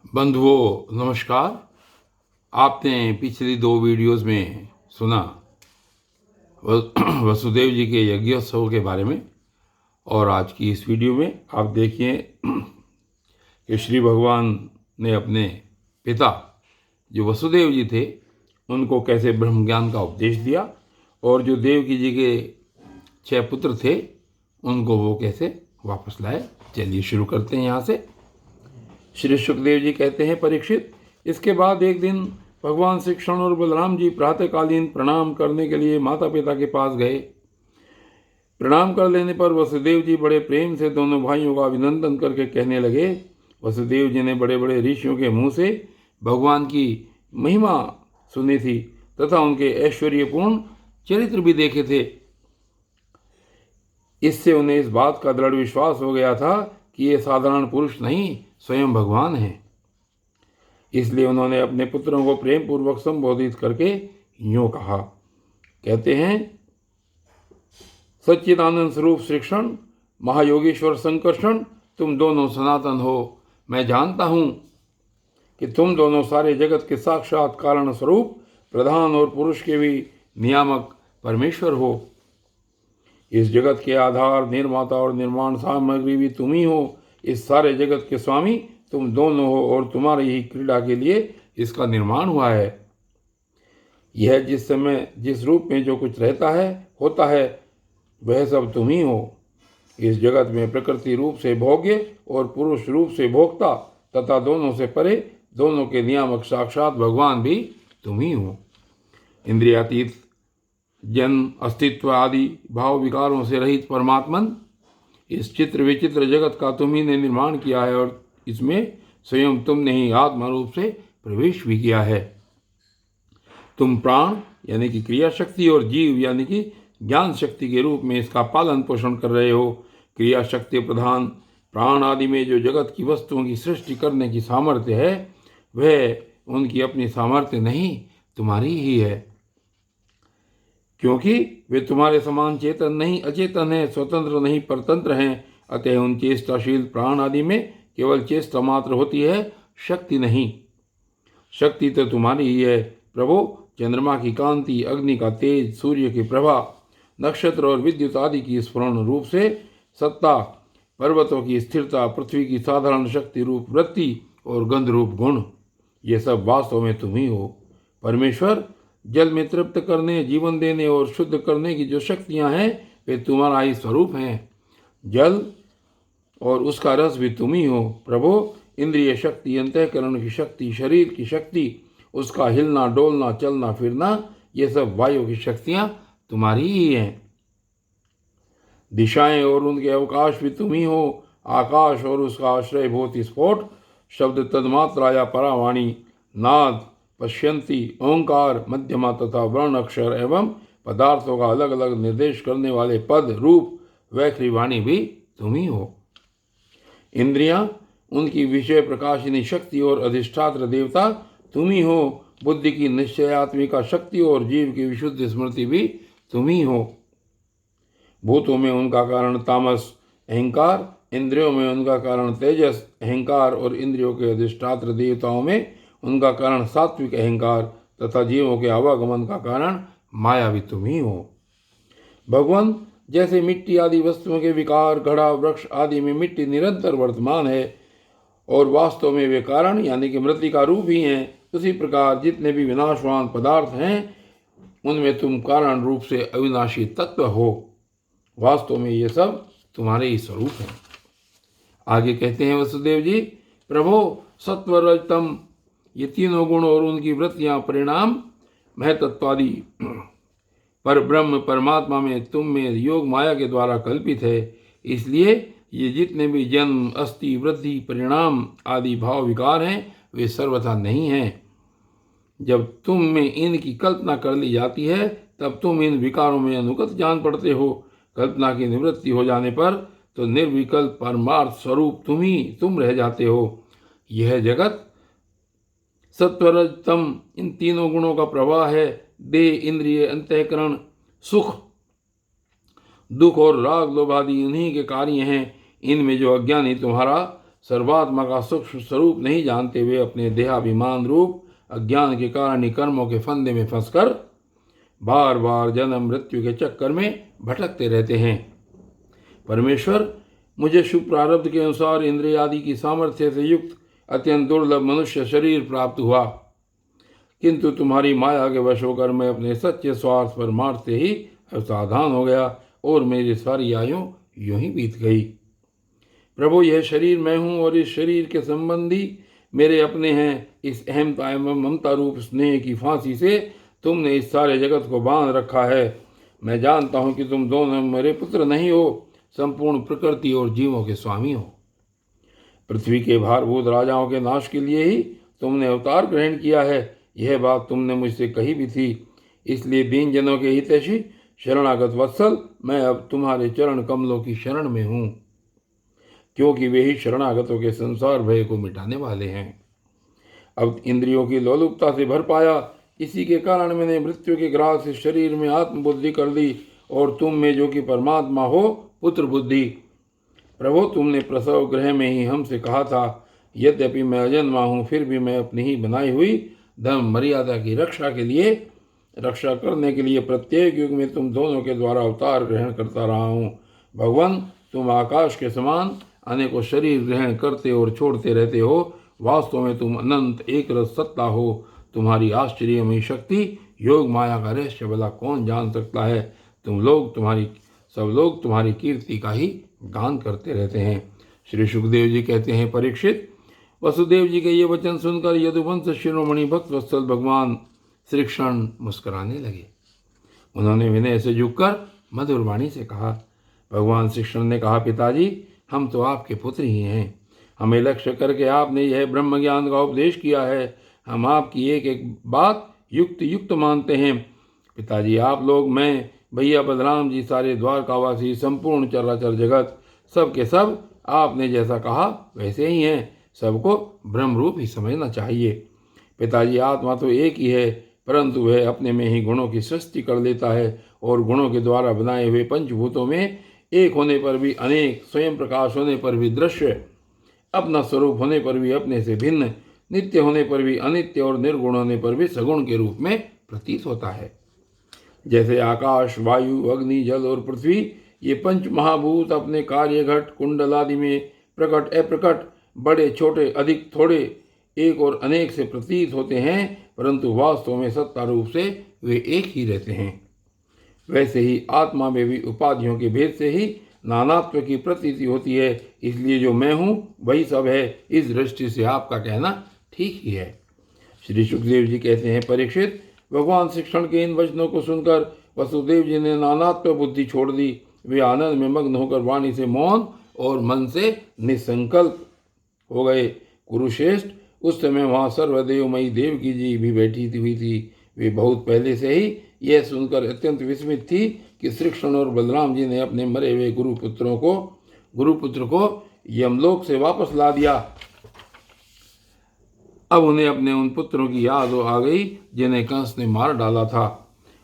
बंधुओं नमस्कार। आपने पिछली दो वीडियोस में सुना वसुदेव जी के यज्ञोत्सव के बारे में, और आज की इस वीडियो में आप देखिए कि श्री भगवान ने अपने पिता जो वसुदेव जी थे उनको कैसे ब्रह्म ज्ञान का उपदेश दिया, और जो देवकी जी के 6 पुत्र थे उनको वो कैसे वापस लाए। चलिए शुरू करते हैं यहाँ से। श्री सुखदेव जी कहते हैं, परीक्षित, इसके बाद एक दिन भगवान श्री कृष्ण और बलराम जी प्रातःकालीन प्रणाम करने के लिए माता पिता के पास गए। प्रणाम कर लेने पर वसुदेव जी बड़े प्रेम से दोनों भाइयों का अभिनंदन करके कहने लगे। वसुदेव जी ने बड़े बड़े ऋषियों के मुंह से भगवान की महिमा सुनी थी तथा उनके ऐश्वर्यपूर्ण चरित्र भी देखे थे। इससे उन्हें इस बात का दृढ़ विश्वास हो गया था कि ये साधारण पुरुष नहीं, स्वयं भगवान हैं। इसलिए उन्होंने अपने पुत्रों को प्रेम पूर्वक संबोधित करके यूं कहा। कहते हैं, सच्चिदानंद स्वरूप श्री कृष्ण, महायोगेश्वर संकर्षण, तुम दोनों सनातन हो। मैं जानता हूं कि तुम दोनों सारे जगत के साक्षात कारण स्वरूप, प्रधान और पुरुष के भी नियामक परमेश्वर हो। इस जगत के आधार, निर्माता और निर्माण सामग्री भी तुम ही हो। इस सारे जगत के स्वामी तुम दोनों हो और तुम्हारी ही क्रीड़ा के लिए इसका निर्माण हुआ है। यह जिस समय जिस रूप में जो कुछ रहता है होता है वह सब तुम ही हो। इस जगत में प्रकृति रूप से भोग्य और पुरुष रूप से भोक्ता तथा दोनों से परे, दोनों के नियामक साक्षात भगवान भी तुम ही हो। इंद्रियातीत, जन्म, अस्तित्व आदि भाव विकारों से रहित परमात्मन, इस चित्र विचित्र जगत का तुम ही ने निर्माण किया है और इसमें स्वयं तुमने ही आत्मा रूप से प्रवेश भी किया है। तुम प्राण यानी कि क्रिया शक्ति और जीव यानी कि ज्ञान शक्ति के रूप में इसका पालन पोषण कर रहे हो। क्रिया शक्ति प्रधान प्राण आदि में जो जगत की वस्तुओं की सृष्टि करने की सामर्थ्य है वह उनकी अपनी सामर्थ्य नहीं, तुम्हारी ही है, क्योंकि वे तुम्हारे समान चेतन नहीं अचेतन है, स्वतंत्र नहीं परतंत्र हैं। अतः उन चेष्टाशील प्राण आदि में केवल चेष्टा मात्र होती है, शक्ति नहीं। शक्ति तो तुम्हारी ही है प्रभु। चंद्रमा की कांति, अग्नि का तेज, सूर्य की प्रभा, नक्षत्र और विद्युत आदि की स्फुरण रूप से सत्ता, पर्वतों की स्थिरता, पृथ्वी की साधारण शक्ति रूप वृत्ति और गंध रूप गुण, ये सब वास्तव में तुम ही हो। परमेश्वर, जल में तृप्त करने, जीवन देने और शुद्ध करने की जो शक्तियां हैं वे तुम्हारा ही स्वरूप हैं। जल और उसका रस भी तुम ही हो प्रभु। इंद्रिय शक्ति, अंतःकरण की शक्ति, शरीर की शक्ति, उसका हिलना डोलना चलना फिरना, ये सब वायु की शक्तियां तुम्हारी ही हैं। दिशाएं और उनके अवकाश भी तुम ही हो। आकाश और उसका आश्रयभूत स्फोट, शब्द तन्मात्रा या परावाणी, नाद, पश्यंती, ओंकार, मध्यमा तथा वर्ण अक्षर एवं पदार्थों का अलग अलग निर्देश करने वाले पद, रूप, वैखरी वाणी भी तुम ही हो। इंद्रियां, उनकी विषय प्रकाशिनी शक्ति और अधिष्ठात्र देवता तुम ही हो। बुद्धि की निश्चयात्मिका शक्ति और जीव की विशुद्ध स्मृति भी तुम ही हो। भूतों में उनका कारण तामस अहंकार, इंद्रियों में उनका कारण तेजस अहंकार और इंद्रियों के अधिष्ठात्र देवताओं में उनका कारण सात्विक अहंकार तथा जीवों के आवागमन का कारण माया भी तुम ही हो। भगवान, जैसे मिट्टी आदि वस्तुओं के विकार, घड़ा, वृक्ष आदि में मिट्टी निरंतर वर्तमान है और वास्तव में वे कारण यानी कि मृतिका रूप ही हैं, उसी प्रकार जितने भी विनाशवान पदार्थ हैं उनमें तुम कारण रूप से अविनाशी तत्व हो। वास्तव में ये सब तुम्हारे ही स्वरूप हैं। आगे कहते हैं वसुदेव जी, प्रभो, सत्व रजतम, ये तीनों गुण और उनकी वृत्तियां परिणाम महतत्वादि पर ब्रह्म परमात्मा में तुम में योग माया के द्वारा कल्पित है। इसलिए ये जितने भी जन्म, अस्थि, वृद्धि, परिणाम आदि भाव विकार हैं वे सर्वथा नहीं हैं। जब तुम में इनकी कल्पना कर ली जाती है तब तुम इन विकारों में अनुगत जान पड़ते हो। कल्पना की निवृत्ति हो जाने पर तो निर्विकल्प परमार्थ स्वरूप तुम रह जाते हो। यह जगत सत्वरजतम इन तीनों गुणों का प्रवाह है। देह, इंद्रिय, अंतःकरण, सुख, दुख और राग लोभ आदि इन्हीं के कार्य हैं। इनमें जो अज्ञानी तुम्हारा सर्वात्मा का सूक्ष्म स्वरूप नहीं जानते हुए अपने देहाभिमान रूप अज्ञान के कारण ही कर्मों के फंदे में फंसकर बार बार जन्म मृत्यु के चक्कर में भटकते रहते हैं। परमेश्वर, मुझे शुभ प्रारब्ध के अनुसार इंद्रिय आदि की सामर्थ्य से युक्त अत्यंत दुर्लभ मनुष्य शरीर प्राप्त हुआ, किंतु तुम्हारी माया के वश होकर मैं अपने सच्चे स्वार्थ पर मारते ही असावधान हो गया और मेरी सारी आयु यूं ही बीत गई। प्रभु, यह शरीर मैं हूँ और इस शरीर के संबंधी मेरे अपने हैं। इस अहमता एवं ममता रूप स्नेह की फांसी से तुमने इस सारे जगत को बांध रखा है। मैं जानता हूँ कि तुम दोनों मेरे पुत्र नहीं हो, संपूर्ण प्रकृति और जीवों के स्वामी हो। पृथ्वी के भारभूत राजाओं के नाश के लिए ही तुमने अवतार ग्रहण किया है। यह बात तुमने मुझसे कही भी थी। इसलिए दीन जनों के हितैषी शरणागत वत्सल, मैं अब तुम्हारे चरण कमलों की शरण में हूँ, क्योंकि वे ही शरणागतों के संसार भय को मिटाने वाले हैं। अब इंद्रियों की लोलुपता से भर पाया, इसी के कारण मैंने मृत्यु के ग्रास से शरीर में आत्मबुद्धि कर दी और तुम में जो कि परमात्मा हो पुत्र बुद्धि। प्रभु, तुमने प्रसव गृह में ही हमसे कहा था, यद्यपि मैं अजन्मा हूँ फिर भी मैं अपनी ही बनाई हुई धर्म मर्यादा की रक्षा करने के लिए प्रत्येक युग में तुम दोनों के द्वारा अवतार ग्रहण करता रहा हूँ। भगवान, तुम आकाश के समान अनेकों शरीर ग्रहण करते और छोड़ते रहते हो। वास्तव में तुम अनंत एक रस सत्ता हो। तुम्हारी आश्चर्यमयी शक्ति योग माया का रहस्य भला कौन जान सकता है। सब लोग तुम्हारी कीर्ति का ही गान करते रहते हैं। श्री सुखदेव जी कहते हैं, परीक्षित, वसुदेव जी के ये वचन सुनकर यदुवंश शिरोमणि भक्त वत्सल भगवान श्री कृष्ण मुस्कुराने लगे। उन्होंने विनय से झुककर मधुर वाणी से कहा। भगवान श्री कृष्ण ने कहा, पिताजी, हम तो आपके पुत्र ही हैं। हमें लक्ष्य करके आपने यह ब्रह्म ज्ञान का उपदेश किया है। हम आपकी एक एक बात युक्त मानते हैं। पिताजी, आप लोग, मैं, भैया बलराम जी, सारे द्वारकावासी, संपूर्ण चराचर जगत, सब के सब आपने जैसा कहा वैसे ही हैं। सबको ब्रह्मरूप ही समझना चाहिए। पिताजी, आत्मा तो एक ही है, परंतु वह अपने में ही गुणों की सृष्टि कर लेता है और गुणों के द्वारा बनाए हुए पंचभूतों में एक होने पर भी अनेक, स्वयं प्रकाश होने पर भी दृश्य, अपना स्वरूप होने पर भी अपने से भिन्न, नित्य होने पर भी अनित्य और निर्गुण होने पर भी सगुण के रूप में प्रतीत होता है। जैसे आकाश, वायु, अग्नि, जल और पृथ्वी, ये पंच महाभूत अपने कार्य घट कुंडल आदि में प्रकट अप्रकट, बड़े छोटे, अधिक थोड़े, एक और अनेक से प्रतीत होते हैं, परंतु वास्तव में सत्ता रूप से वे एक ही रहते हैं। वैसे ही आत्मा में भी उपाधियों के भेद से ही नानात्व की प्रतीति होती है। इसलिए जो मैं हूँ वही सब है। इस दृष्टि से आपका कहना ठीक ही है। श्री सुखदेव जी कहते हैं, परीक्षित, भगवान श्री कृष्ण के इन वचनों को सुनकर वसुदेव जी ने नानात्व बुद्धि छोड़ दी। वे आनंद में मग्न होकर वाणी से मौन और मन से निसंकल्प हो गए। कुरुश्रेष्ठ, उस समय वहाँ सर्वदेवमयी देवकी जी भी बैठी हुई थी। वे बहुत पहले से ही यह सुनकर अत्यंत विस्मित थी कि श्री कृष्ण और बलराम जी ने अपने मरे हुए गुरुपुत्र को यमलोक से वापस ला दिया। अब उन्हें अपने उन पुत्रों की याद आ गई जिन्हें कंस ने मार डाला था।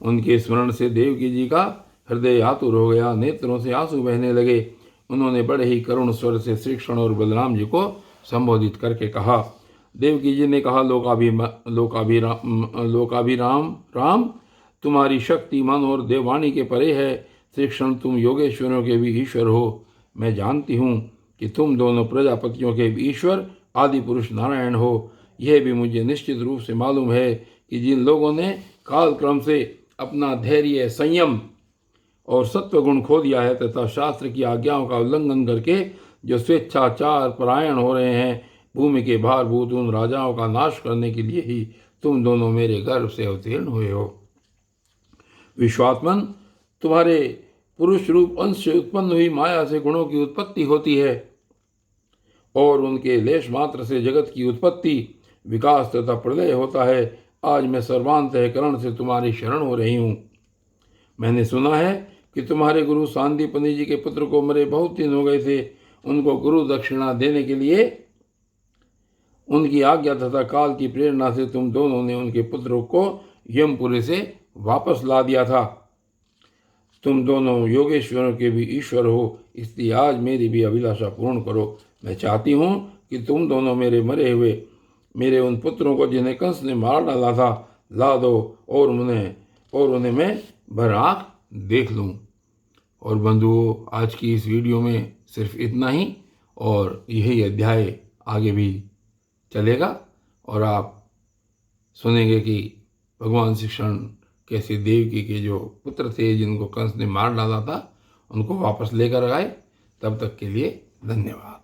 उनके स्मरण से देवकी जी का हृदय आतुर हो गया, नेत्रों से आंसू बहने लगे। उन्होंने बड़े ही करुण स्वर से श्री कृष्ण और बलराम जी को संबोधित करके कहा। देवकी जी ने कहा, राम, तुम्हारी शक्ति मन और देववाणी के परे है। श्री कृष्ण, तुम योगेश्वरों के भी ईश्वर हो। मैं जानती हूँ कि तुम दोनों प्रजापतियों के भी ईश्वर आदि पुरुष नारायण हो। यह भी मुझे निश्चित रूप से मालूम है कि जिन लोगों ने कालक्रम से अपना धैर्य, संयम और सत्वगुण खो दिया है तथा शास्त्र की आज्ञाओं का उल्लंघन करके जो स्वेच्छाचार परायण हो रहे हैं, भूमि के भारभूत उन राजाओं का नाश करने के लिए ही तुम दोनों मेरे गर्भ से अवतीर्ण हुए हो। विश्वात्मन, तुम्हारे पुरुष रूप अंश से उत्पन्न हुई माया से गुणों की उत्पत्ति होती है और उनके लेश मात्र से जगत की उत्पत्ति, विकास तथा प्रलय होता है। आज मैं सर्वांतःकरण से तुम्हारी शरण हो रही हूँ। मैंने सुना है कि तुम्हारे गुरु सांदीपनि जी के पुत्र को मरे बहुत दिन हो गए थे। उनको गुरु दक्षिणा देने के लिए उनकी आज्ञा तथा काल की प्रेरणा से तुम दोनों ने उनके पुत्रों को यमपुरी से वापस ला दिया था। तुम दोनों योगेश्वरों के भी ईश्वर हो, इसलिए आज मेरी भी अभिलाषा पूर्ण करो। मैं चाहती हूँ कि तुम दोनों मेरे मरे हुए मेरे उन पुत्रों को जिन्हें कंस ने मार डाला था ला दो और उन्हें मैं भर आँख देख लूँ। और बंधुओं, आज की इस वीडियो में सिर्फ इतना ही, और यही अध्याय आगे भी चलेगा और आप सुनेंगे कि भगवान श्री कृष्ण कैसे देवकी के जो पुत्र थे जिनको कंस ने मार डाला था उनको वापस लेकर आए। तब तक के लिए धन्यवाद।